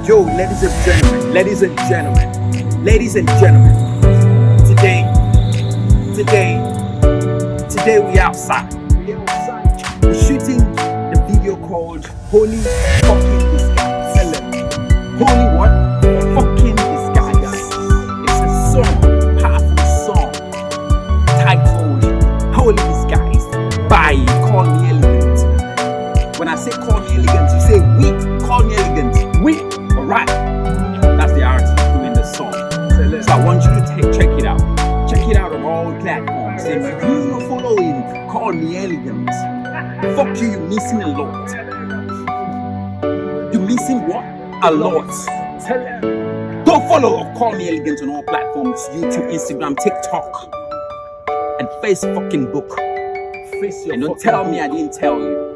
Yo, ladies and gentlemen, today we outside. We're shooting the video called Holy Fucking Disguise. Holy what? Fucking Disguise. It's a song, powerful song, titled Holy Disguise by Call Me Elegant. When I say Call Me Elegant, you say we. Call Me Elegant. We. Alright. That's the artist doing the song. So I want you to check it out. Check it out on all platforms. And if you're not following Call Me Elegant, fuck you, you're missing a lot. You're missing what? A lot. Don't follow Call Me Elegant on all platforms. YouTube, Instagram, TikTok, and Facebook. And don't tell me I didn't tell you.